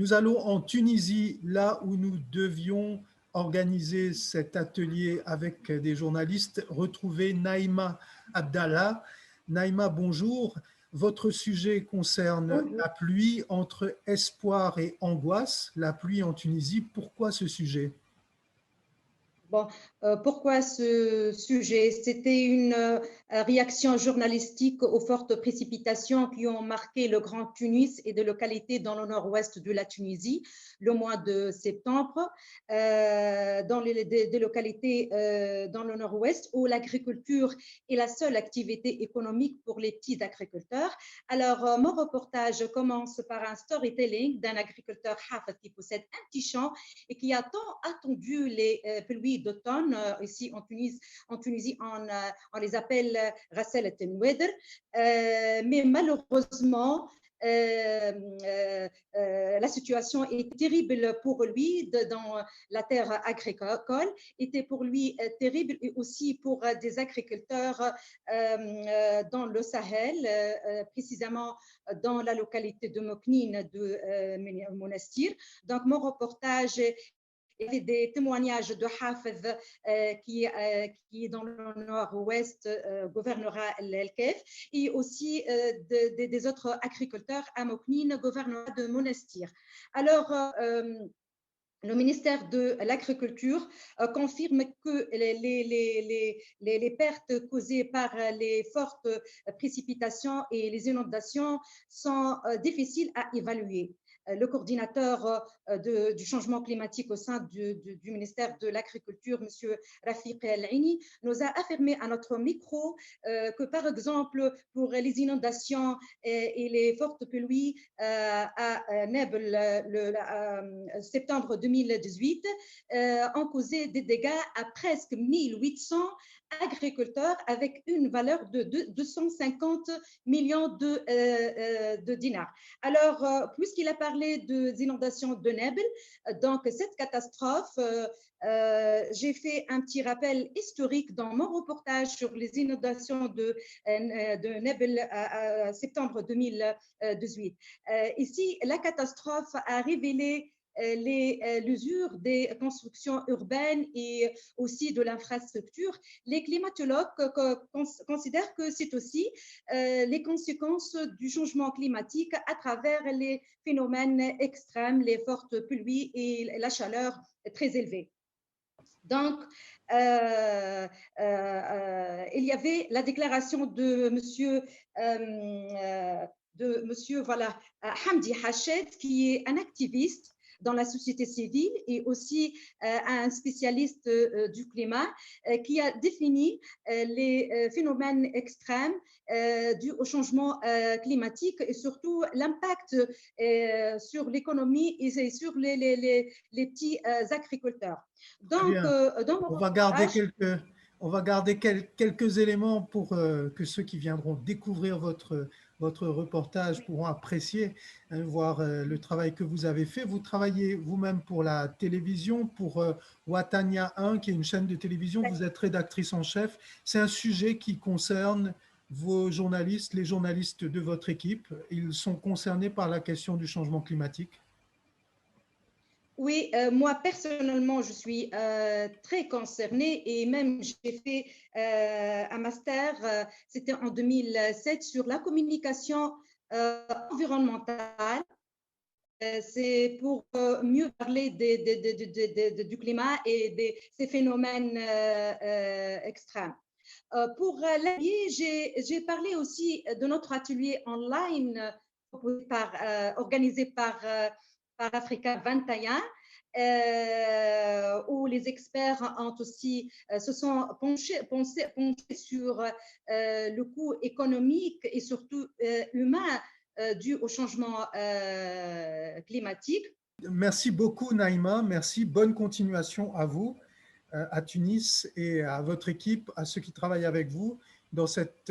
Nous allons en Tunisie, là où nous devions organiser cet atelier avec des journalistes, retrouver Naïma Abdallah. Naïma, bonjour. Votre sujet concerne Bonjour. la pluie entre espoir et angoisse, la pluie en Tunisie. Pourquoi ce sujet? Bon, pourquoi ce sujet? C'était une réaction journalistique aux fortes précipitations qui ont marqué le Grand Tunis et des localités dans le nord-ouest de la Tunisie le mois de septembre, dans des localités dans le nord-ouest où l'agriculture est la seule activité économique pour les petits agriculteurs. Alors, mon reportage commence par un storytelling d'un agriculteur Hafez qui possède un petit champ et qui a tant attendu les pluies d'automne. Ici en Tunisie on les appelle Ghassalat al-Wedr. Mais malheureusement, la situation est terrible pour lui dans la terre agricole, était pour lui terrible et aussi pour des agriculteurs dans le Sahel, précisément dans la localité de Moknine de Monastir. Donc mon reportage il y avait des témoignages de Hafez qui est dans le nord-ouest, gouvernorat El-Kef, et aussi des autres agriculteurs à Moknine, gouvernorat de Monastir. Alors, le ministère de l'Agriculture confirme que les pertes causées par les fortes précipitations et les inondations sont difficiles à évaluer. Le coordinateur du changement climatique au sein du ministère de l'Agriculture, M. Rafiq El-Aini, nous a affirmé à notre micro que, par exemple, pour les inondations et les fortes pluies à Nebel le septembre 2018 ont causé des dégâts à presque 1800 agriculteurs avec une valeur de 250 millions de dinars. Alors, puisqu'il a parlé des inondations de Nebel, donc cette catastrophe, j'ai fait un petit rappel historique dans mon reportage sur les inondations de Nebel à septembre 2018. Ici, la catastrophe a révélé l'usure des constructions urbaines et aussi de l'infrastructure. Les climatologues considèrent que c'est aussi les conséquences du changement climatique à travers les phénomènes extrêmes, les fortes pluies et la chaleur très élevée. Donc, il y avait la déclaration de monsieur voilà, Hamdi Hached, qui est un activiste dans la société civile et aussi un spécialiste du climat qui a défini les phénomènes extrêmes dus au changement climatique et surtout l'impact sur l'économie et sur les petits agriculteurs. Donc, Bien. dans mon On va garder reportage, quelques éléments pour que ceux qui viendront découvrir votre reportage pourront apprécier, hein, voir le travail que vous avez fait. Vous travaillez vous-même pour la télévision, pour Watania 1, qui est une chaîne de télévision. Vous êtes rédactrice en chef. C'est un sujet qui concerne vos journalistes, les journalistes de votre équipe. Ils sont concernés par la question du changement climatique. oui, moi personnellement, je suis très concernée et même j'ai fait un master, c'était en 2007, sur la communication environnementale. C'est pour mieux parler du climat et de ces phénomènes extrêmes. Pour l'atelier, j'ai parlé aussi de notre atelier online organisé par Africa 21, où les experts ont aussi se sont penchés sur le coût économique et surtout humain dû au changement climatique. Merci beaucoup, Naïma. Merci. Bonne continuation à vous, à Tunis et à votre équipe, à ceux qui travaillent avec vous dans cette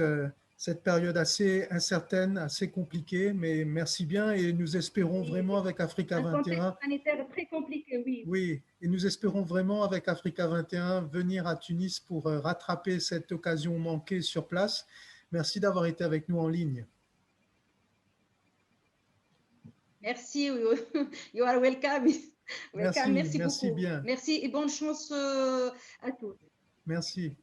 période assez incertaine, assez compliquée. Mais merci bien et nous espérons vraiment Et avec Africa un contexte 21, sanitaire très compliqué, oui. oui, et nous espérons vraiment avec Africa 21 venir à Tunis pour rattraper cette occasion manquée sur place. Merci d'avoir été avec nous en ligne. Merci, you are welcome. Welcome, Merci, merci merci beaucoup. bien. Merci et bonne chance à tous. Merci.